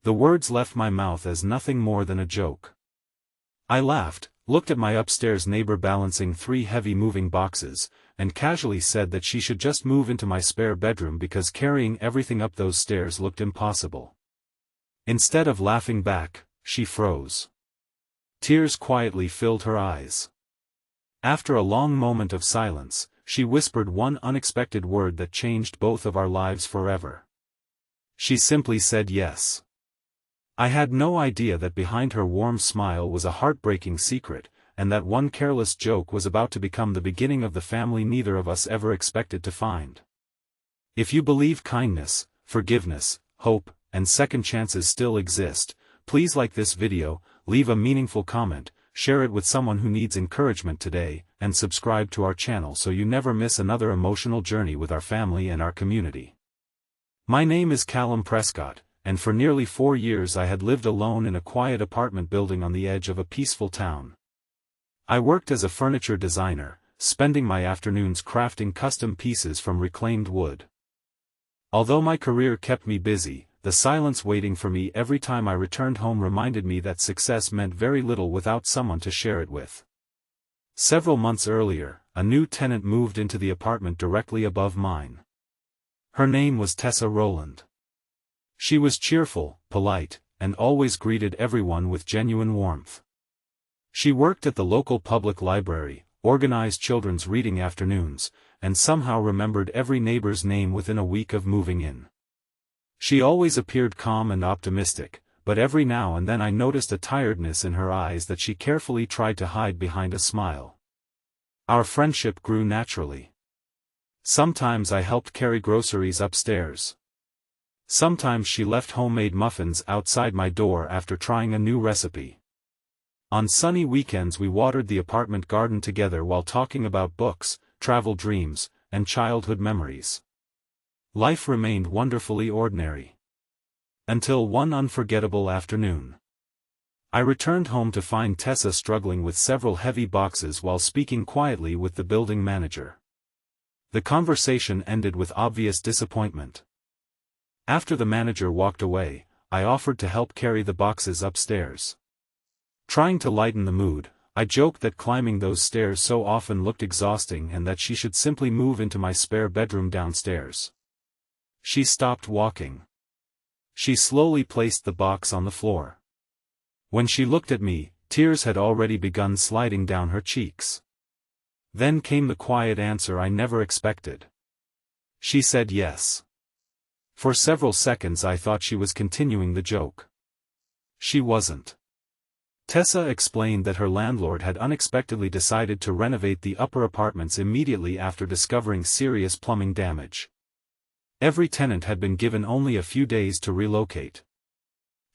The words left my mouth as nothing more than a joke. I laughed, looked at my upstairs neighbor balancing 3 heavy moving boxes, and casually said that she should just move into my spare bedroom because carrying everything up those stairs looked impossible. Instead of laughing back, she froze. Tears quietly filled her eyes. After a long moment of silence, she whispered one unexpected word that changed both of our lives forever. She simply said yes. I had no idea that behind her warm smile was a heartbreaking secret, and that one careless joke was about to become the beginning of the family neither of us ever expected to find. If you believe kindness, forgiveness, hope, and second chances still exist, please like this video, leave a meaningful comment, share it with someone who needs encouragement today, and subscribe to our channel so you never miss another emotional journey with our family and our community. My name is Callum Prescott, and for nearly 4 years I had lived alone in a quiet apartment building on the edge of a peaceful town. I worked as a furniture designer, spending my afternoons crafting custom pieces from reclaimed wood. Although my career kept me busy, the silence waiting for me every time I returned home reminded me that success meant very little without someone to share it with. Several months earlier, a new tenant moved into the apartment directly above mine. Her name was Tessa Rowland. She was cheerful, polite, and always greeted everyone with genuine warmth. She worked at the local public library, organized children's reading afternoons, and somehow remembered every neighbor's name within a week of moving in. She always appeared calm and optimistic, but every now and then I noticed a tiredness in her eyes that she carefully tried to hide behind a smile. Our friendship grew naturally. Sometimes I helped carry groceries upstairs. Sometimes she left homemade muffins outside my door after trying a new recipe. On sunny weekends we watered the apartment garden together while talking about books, travel dreams, and childhood memories. Life remained wonderfully ordinary. Until one unforgettable afternoon. I returned home to find Tessa struggling with several heavy boxes while speaking quietly with the building manager. The conversation ended with obvious disappointment. After the manager walked away, I offered to help carry the boxes upstairs. Trying to lighten the mood, I joked that climbing those stairs so often looked exhausting and that she should simply move into my spare bedroom downstairs. She stopped walking. She slowly placed the box on the floor. When she looked at me, tears had already begun sliding down her cheeks. Then came the quiet answer I never expected. She said yes. For several seconds I thought she was continuing the joke. She wasn't. Tessa explained that her landlord had unexpectedly decided to renovate the upper apartments immediately after discovering serious plumbing damage. Every tenant had been given only a few days to relocate.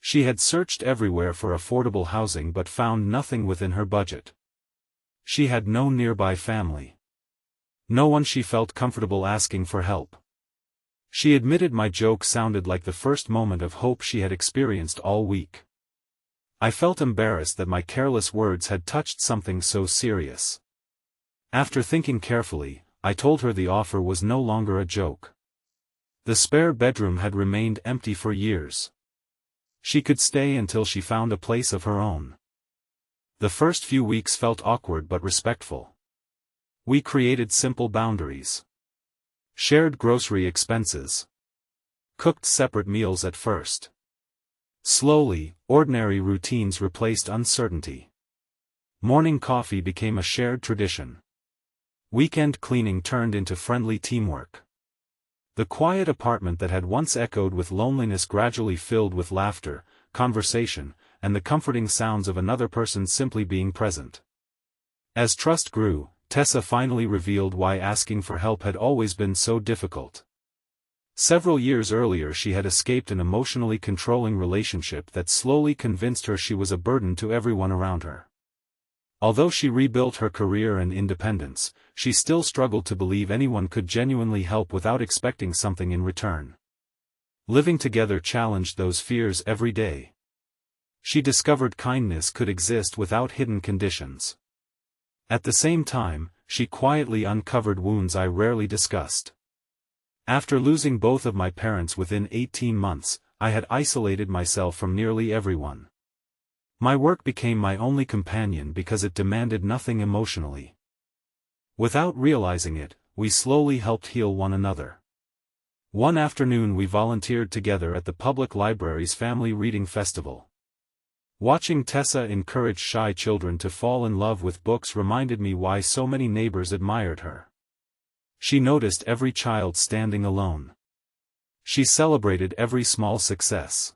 She had searched everywhere for affordable housing but found nothing within her budget. She had no nearby family. No one she felt comfortable asking for help. She admitted my joke sounded like the first moment of hope she had experienced all week. I felt embarrassed that my careless words had touched something so serious. After thinking carefully, I told her the offer was no longer a joke. The spare bedroom had remained empty for years. She could stay until she found a place of her own. The first few weeks felt awkward but respectful. We created simple boundaries. Shared grocery expenses. Cooked separate meals at first. Slowly, ordinary routines replaced uncertainty. Morning coffee became a shared tradition. Weekend cleaning turned into friendly teamwork. The quiet apartment that had once echoed with loneliness gradually filled with laughter, conversation, and the comforting sounds of another person simply being present. As trust grew, Tessa finally revealed why asking for help had always been so difficult. Several years earlier she had escaped an emotionally controlling relationship that slowly convinced her she was a burden to everyone around her. Although she rebuilt her career and independence, she still struggled to believe anyone could genuinely help without expecting something in return. Living together challenged those fears every day. She discovered kindness could exist without hidden conditions. At the same time, she quietly uncovered wounds I rarely discussed. After losing both of my parents within 18 months, I had isolated myself from nearly everyone. My work became my only companion because it demanded nothing emotionally. Without realizing it, we slowly helped heal one another. One afternoon we volunteered together at the public library's Family Reading Festival. Watching Tessa encourage shy children to fall in love with books reminded me why so many neighbors admired her. She noticed every child standing alone. She celebrated every small success.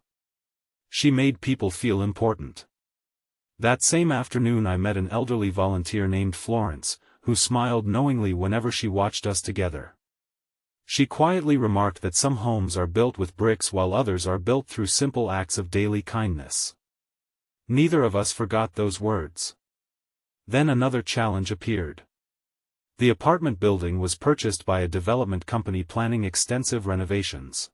She made people feel important. That same afternoon I met an elderly volunteer named Florence, who smiled knowingly whenever she watched us together. She quietly remarked that some homes are built with bricks while others are built through simple acts of daily kindness. Neither of us forgot those words. Then another challenge appeared. The apartment building was purchased by a development company planning extensive renovations.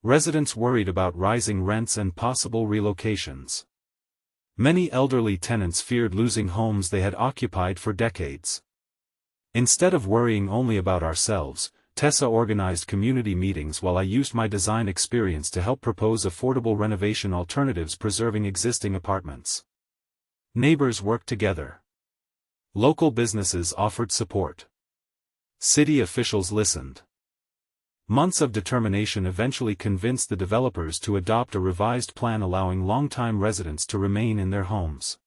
Residents worried about rising rents and possible relocations. Many elderly tenants feared losing homes they had occupied for decades. Instead of worrying only about ourselves, Tessa organized community meetings while I used my design experience to help propose affordable renovation alternatives preserving existing apartments. Neighbors worked together. Local businesses offered support. City officials listened. Months of determination eventually convinced the developers to adopt a revised plan allowing longtime residents to remain in their homes.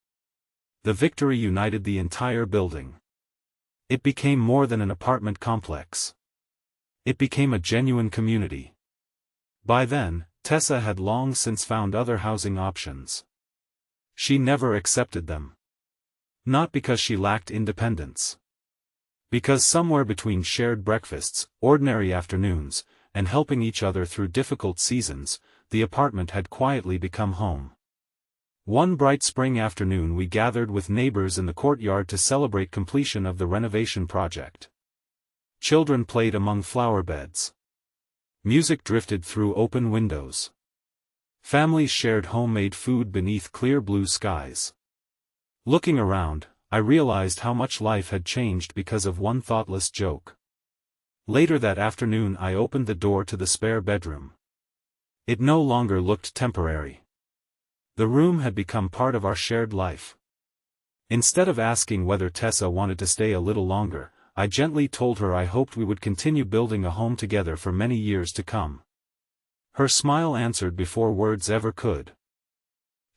The victory united the entire building. It became more than an apartment complex. It became a genuine community. By then, Tessa had long since found other housing options. She never accepted them. Not because she lacked independence. Because somewhere between shared breakfasts, ordinary afternoons, and helping each other through difficult seasons, the apartment had quietly become home. One bright spring afternoon we gathered with neighbors in the courtyard to celebrate completion of the renovation project. Children played among flower beds. Music drifted through open windows. Families shared homemade food beneath clear blue skies. Looking around, I realized how much life had changed because of one thoughtless joke. Later that afternoon I opened the door to the spare bedroom. It no longer looked temporary. The room had become part of our shared life. Instead of asking whether Tessa wanted to stay a little longer, I gently told her I hoped we would continue building a home together for many years to come. Her smile answered before words ever could.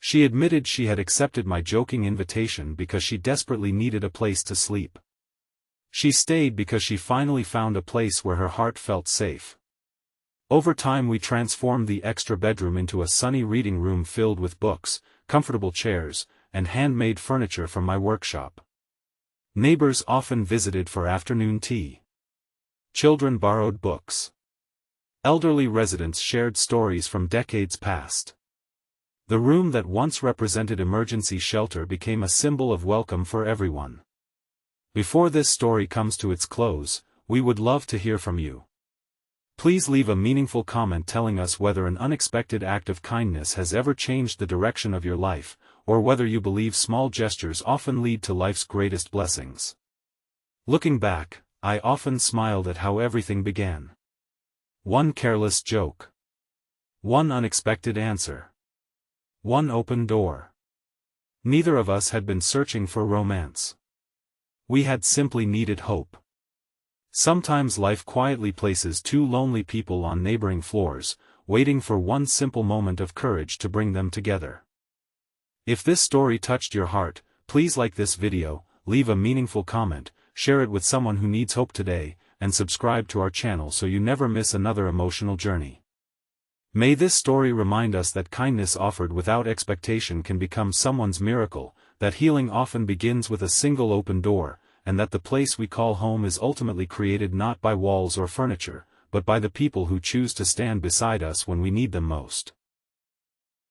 She admitted she had accepted my joking invitation because she desperately needed a place to sleep. She stayed because she finally found a place where her heart felt safe. Over time we transformed the extra bedroom into a sunny reading room filled with books, comfortable chairs, and handmade furniture from my workshop. Neighbors often visited for afternoon tea. Children borrowed books. Elderly residents shared stories from decades past. The room that once represented emergency shelter became a symbol of welcome for everyone. Before this story comes to its close, we would love to hear from you. Please leave a meaningful comment telling us whether an unexpected act of kindness has ever changed the direction of your life, or whether you believe small gestures often lead to life's greatest blessings. Looking back, I often smiled at how everything began. One careless joke. One unexpected answer. One open door. Neither of us had been searching for romance. We had simply needed hope. Sometimes life quietly places two lonely people on neighboring floors, waiting for one simple moment of courage to bring them together. If this story touched your heart, please like this video, leave a meaningful comment, share it with someone who needs hope today, and subscribe to our channel so you never miss another emotional journey. May this story remind us that kindness offered without expectation can become someone's miracle, that healing often begins with a single open door, and that the place we call home is ultimately created not by walls or furniture, but by the people who choose to stand beside us when we need them most.